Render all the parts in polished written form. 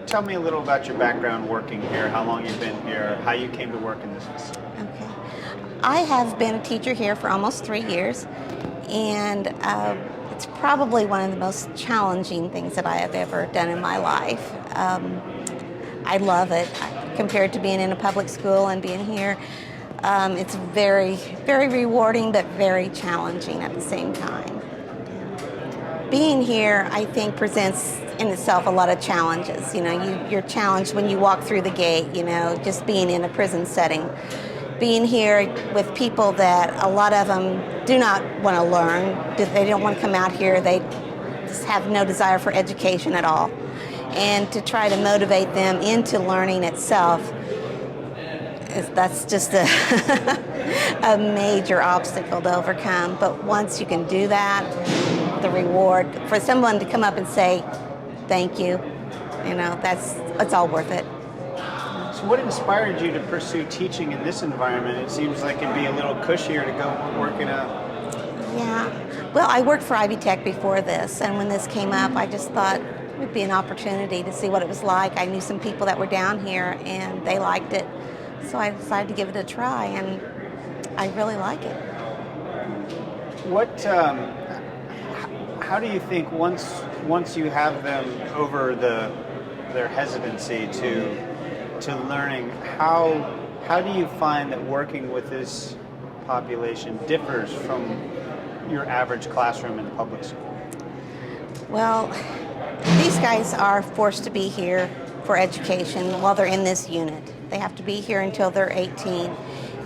tell me a little about your background working here, how long you've been here, how you came to work in this facility. Okay. I have been a teacher here for almost 3 years, and it's probably one of the most challenging things that I have ever done in my life. I love it. Compared to being in a public school and being here, it's very, very rewarding, but very challenging at the same time. Being here, I think, presents in itself a lot of challenges. You know, you're challenged when you walk through the gate, you know, just being in a prison setting. Being here with people that a lot of them do not want to learn. They don't want to come out here. They just have no desire for education at all. And to try to motivate them into learning itself, that's just a major obstacle to overcome. But once you can do that, the reward for someone to come up and say thank you, you know, it's all worth it. So what inspired you to pursue teaching in this environment? It seems like it'd be a little cushier to go work in a... Yeah, well, I worked for Ivy Tech before this, and when this came up, I just thought it would be an opportunity to see what it was like. I knew some people that were down here, and they liked it, so I decided to give it a try, and I really like it. What, how do you think once you have them over their hesitancy to learning, how do you find that working with this population differs from your average classroom in public school? Well, these guys are forced to be here for education while they're in this unit. They have to be here until they're 18,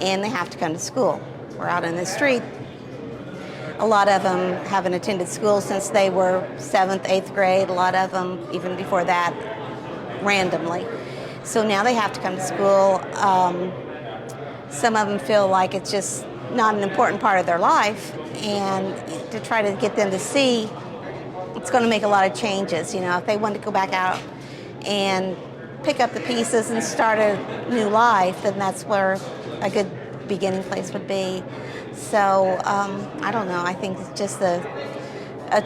and they have to come to school. We're out in the street. A lot of them haven't attended school since they were 7th, 8th grade. A lot of them, even before that, randomly. So now they have to come to school. Some of them feel like it's just not an important part of their life, and to try to get them to see it's going to make a lot of changes. You know, if they want to go back out and pick up the pieces and start a new life, then that's where a good beginning place would be. So I don't know, I think it's just a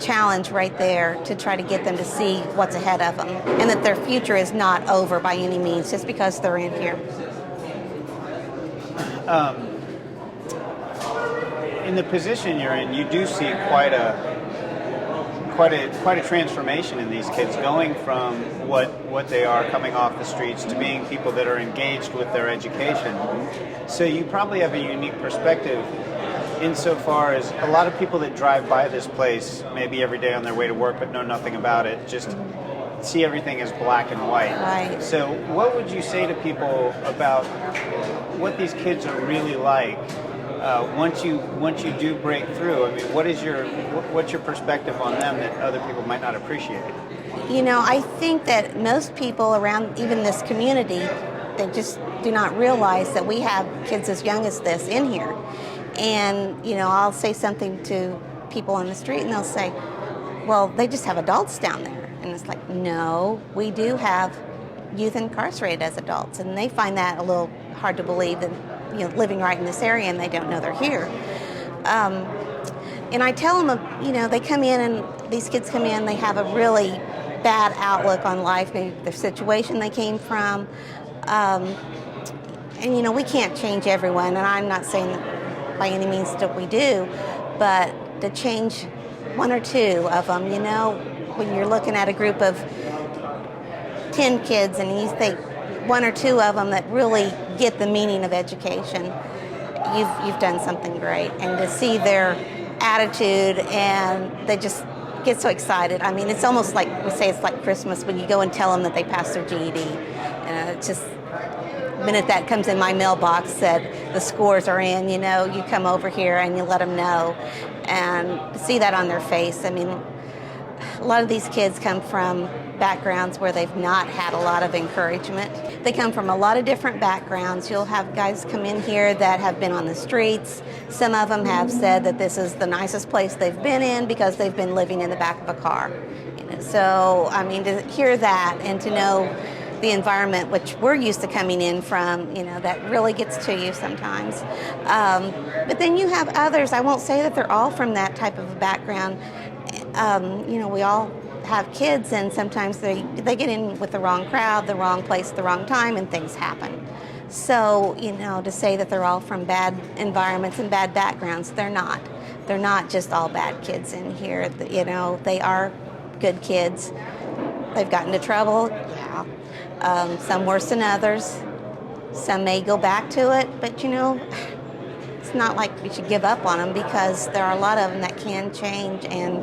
challenge right there to try to get them to see what's ahead of them, and that their future is not over by any means just because they're in here. In the position you're in, you do see quite a transformation in these kids, going from what they are coming off the streets to being people that are engaged with their education. So you probably have a unique perspective insofar as a lot of people that drive by this place maybe every day on their way to work but know nothing about it, just see everything as black and white. Right. So what would you say to people about what these kids are really like once you do break through? I mean, what's your perspective on them that other people might not appreciate? You know, I think that most people around even this community, they just do not realize that we have kids as young as this in here. And, you know, I'll say something to people on the street and they'll say, well, they just have adults down there. And it's like, no, we do have youth incarcerated as adults. And they find that a little hard to believe, that, you know, living right in this area and they don't know they're here. And I tell them, you know, they come in and these kids come in, they have a really bad outlook on life, maybe their situation they came from. And, you know, we can't change everyone, and I'm not saying that by any means that we do, but to change one or two of them, you know, when you're looking at a group of 10 kids and you think one or two of them that really get the meaning of education, you've done something great. And to see their attitude, and they just get so excited. I mean, it's almost like, we say it's like Christmas when you go and tell them that they passed their GED. It's just, the minute that comes in my mailbox that the scores are in, you know, you come over here and you let them know. And to see that on their face, I mean, a lot of these kids come from backgrounds where they've not had a lot of encouragement. They come from a lot of different backgrounds. You'll have guys come in here that have been on the streets. Some of them have said that this is the nicest place they've been in because they've been living in the back of a car. You know, so, I mean, to hear that and to know the environment which we're used to coming in from, you know, that really gets to you sometimes. But then you have others, I won't say that they're all from that type of a background. You know, we all have kids, and sometimes they get in with the wrong crowd, the wrong place, the wrong time, and things happen. So, to say that they're all from bad environments and bad backgrounds, they're not. They're not just all bad kids in here. They are good kids. They've gotten into trouble, yeah. Some worse than others. Some may go back to it, but it's not like we should give up on them, because there are a lot of them that can change, and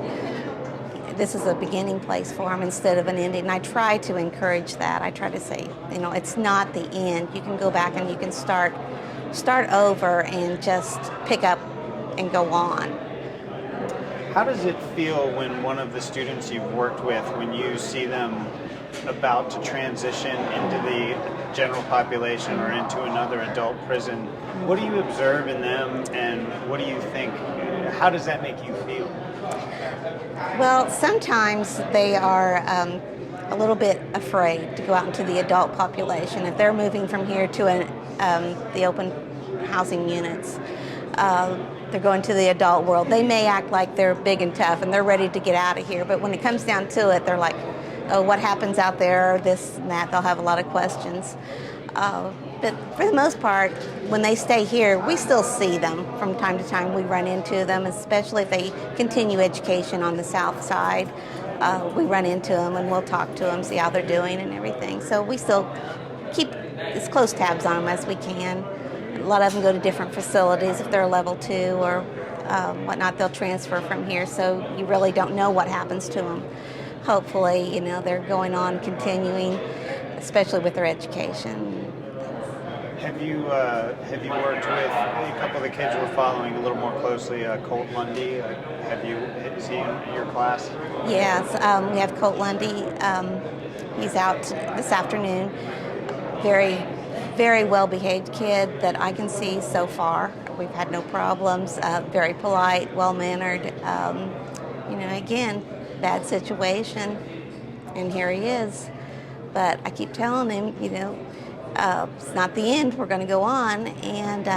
this is a beginning place for them instead of an ending. And I try to encourage that. I try to say, it's not the end. You can go back and you can start over and just pick up and go on. How does it feel when one of the students you've worked with, when you see them about to transition into the general population or into another adult prison? What do you observe in them, and what do you think? How does that make you feel? Well, sometimes they are a little bit afraid to go out into the adult population. If they're moving from here to the open housing units, they're going to the adult world. They may act like they're big and tough and they're ready to get out of here, but when it comes down to it, they're like, oh, what happens out there, this and that. They'll have a lot of questions. But for the most part, when they stay here, we still see them from time to time. We run into them, especially if they continue education on the south side. We run into them and we'll talk to them, see how they're doing and everything. So we still keep as close tabs on them as we can. A lot of them go to different facilities. If they're level 2 or whatnot, they'll transfer from here. So you really don't know what happens to them. Hopefully, they're going on, continuing, especially with their education. Have you worked with a couple of the kids we're following a little more closely? Colt Lundy. Is he in your class? Yes, we have Colt Lundy. He's out this afternoon. Very, very well-behaved kid that I can see so far. We've had no problems. Very polite, well-mannered. Again, bad situation, and here he is. But I keep telling him, it's not the end. We're going to go on, and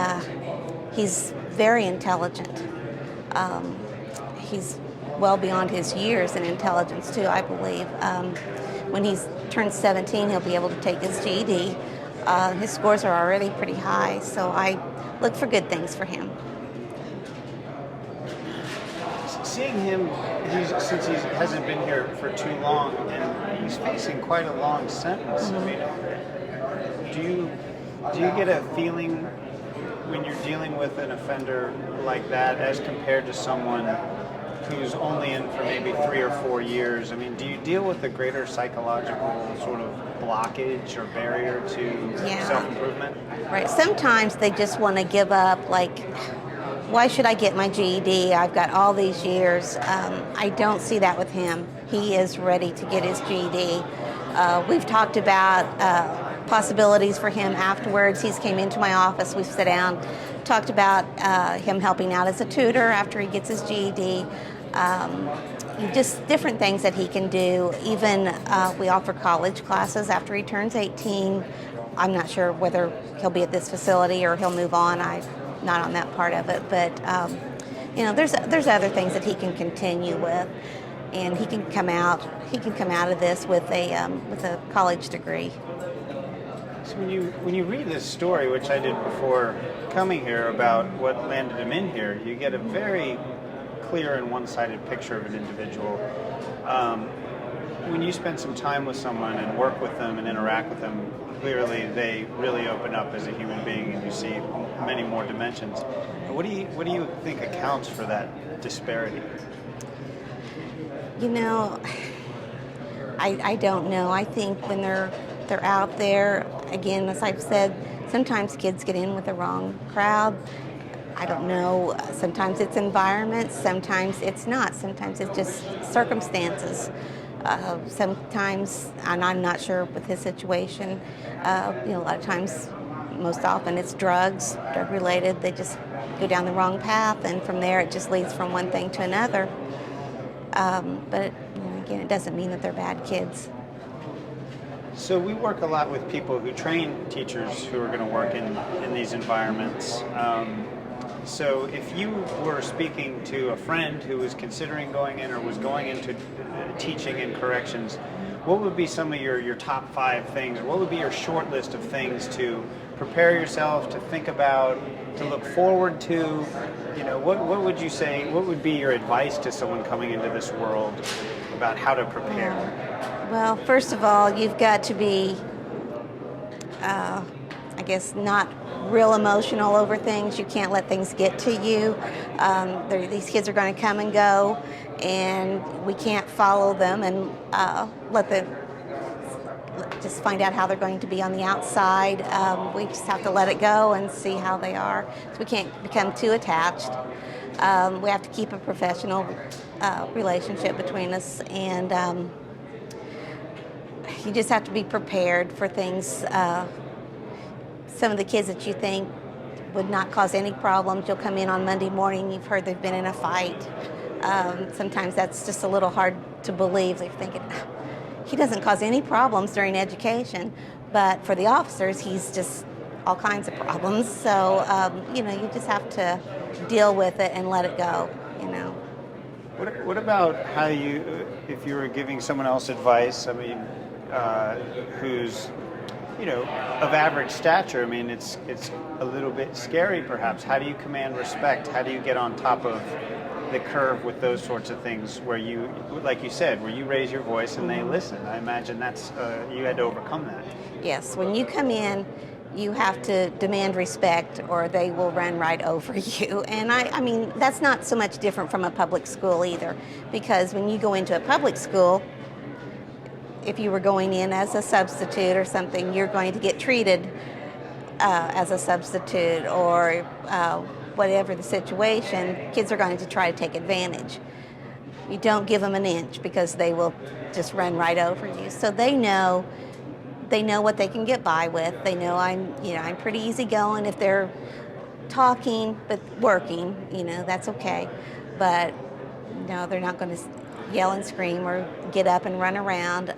he's very intelligent. He's well beyond his years in intelligence too, I believe. When he's turned 17, he'll be able to take his GED. His scores are already pretty high, so I look for good things for him. Seeing him, since he hasn't been here for too long, and he's facing quite a long sentence. Mm-hmm. Do you get a feeling when you're dealing with an offender like that, as compared to someone who's only in for maybe 3 or 4 years? I mean, do you deal with a greater psychological sort of blockage or barrier to self-improvement? Right. Sometimes they just want to give up, like, why should I get my GED? I've got all these years. I don't see that with him. He is ready to get his GED. We've talked about possibilities for him afterwards. He's came into my office. We've sat down, talked about him helping out as a tutor after he gets his GED. Just different things that he can do. Even we offer college classes after he turns 18. I'm not sure whether he'll be at this facility or he'll move on. I'm not on that part of it, but there's other things that he can continue with, and he can come out of this with a college degree. So when you read this story, which I did before coming here, about what landed him in here, you get a very clear and one-sided picture of an individual. When you spend some time with someone and work with them and interact with them, clearly they really open up as a human being, and you see many more dimensions. What do you think accounts for that disparity? I don't know. I think when they're out there, again, as I've said, sometimes kids get in with the wrong crowd. I don't know. Sometimes it's environment. Sometimes it's not. Sometimes it's just circumstances. Sometimes, and I'm not sure with his situation, a lot of times, most often it's drug related. They just go down the wrong path, and from there it just leads from one thing to another. But again, it doesn't mean that they're bad kids. So we work a lot with people who train teachers who are going to work in these environments. So if you were speaking to a friend who was considering going in or was going into teaching in corrections, what would be some of your top 5 things? What would be your short list of things to prepare yourself, to think about, to look forward to? What would you say, what would be your advice to someone coming into this world about how to prepare? Well, first of all, you've got to be, I guess, not real emotional over things. You can't let things get to you. These kids are going to come and go, and we can't follow them and just find out how they're going to be on the outside. We just have to let it go and see how they are. So we can't become too attached. We have to keep a professional relationship between us, and you just have to be prepared for things. Some of the kids that you think would not cause any problems, you'll come in on Monday morning, you've heard they've been in a fight. Sometimes that's just a little hard to believe. They're thinking, he doesn't cause any problems during education, but for the officers, he's just all kinds of problems. So, you just have to deal with it and let it go, What about how if you were giving someone else advice, who's of average stature, it's a little bit scary perhaps. How do you command respect? How do you get on top of the curve with those sorts of things where you, like you said, where you raise your voice and they listen? I imagine that's, you had to overcome that. Yes, when you come in, you have to demand respect or they will run right over you. And I mean, that's not so much different from a public school either, because when you go into a public school, if you were going in as a substitute or something, you're going to get treated as a substitute or whatever the situation. Kids are going to try to take advantage. You don't give them an inch because they will just run right over you. So they know what they can get by with. They know I'm pretty easygoing. If they're talking but working, that's okay. But no, they're not going to yell and scream or get up and run around.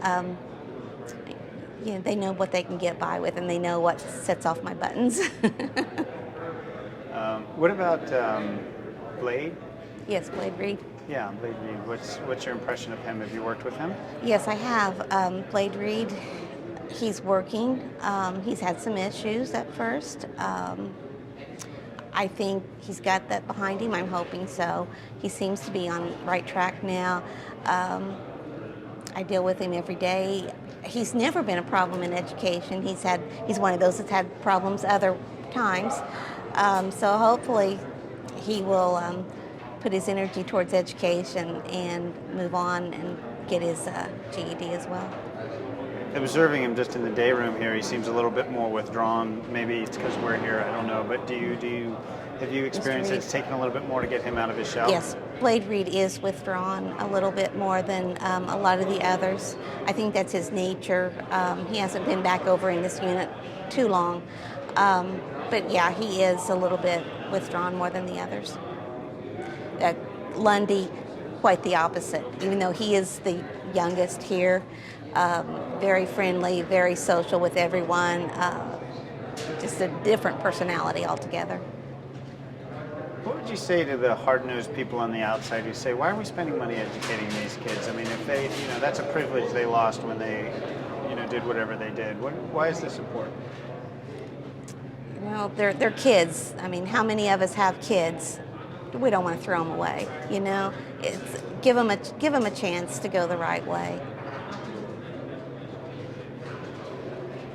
They know what they can get by with, and they know what sets off my buttons. What about Blade? Yes, Blade Reed. Yeah, Blade Reed. What's your impression of him? Have you worked with him? Yes, I have. Blade Reed, he's working. He's had some issues at first. I think he's got that behind him. I'm hoping so. He seems to be on the right track now. I deal with him every day. He's never been a problem in education. He's one of those that's had problems other times. So hopefully he will put his energy towards education and move on and get his GED as well. Observing him just in the day room here, he seems a little bit more withdrawn. Maybe it's because we're here, I don't know. But have you experienced it's taken a little bit more to get him out of his shell? Yes, Blade Reed is withdrawn a little bit more than a lot of the others. I think that's his nature. He hasn't been back over in this unit too long. But yeah, he is a little bit withdrawn more than the others. Lundy, quite the opposite. Even though he is the youngest here, very friendly, very social with everyone, just a different personality altogether. What would you say to the hard-nosed people on the outside who say, why are we spending money educating these kids? I mean, if they, that's a privilege they lost when they, did whatever they did. Why is this important? They're kids. I mean, how many of us have kids? We don't want to throw them away, It's give them a chance to go the right way.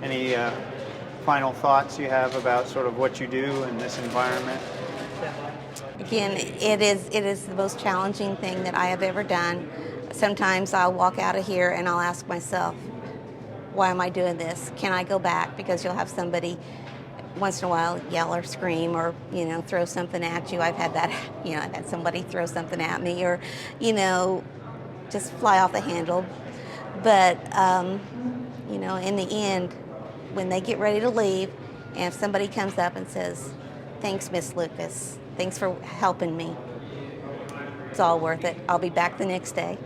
Any final thoughts you have about sort of what you do in this environment? Again, it is the most challenging thing that I have ever done. Sometimes I'll walk out of here and I'll ask myself, why am I doing this? Can I go back? Because you'll have somebody once in a while yell or scream or, throw something at you. I've had that, I've had somebody throw something at me or, just fly off the handle. But, in the end, when they get ready to leave, and if somebody comes up and says, thanks, Miss Lucas, thanks for helping me, it's all worth it. I'll be back the next day.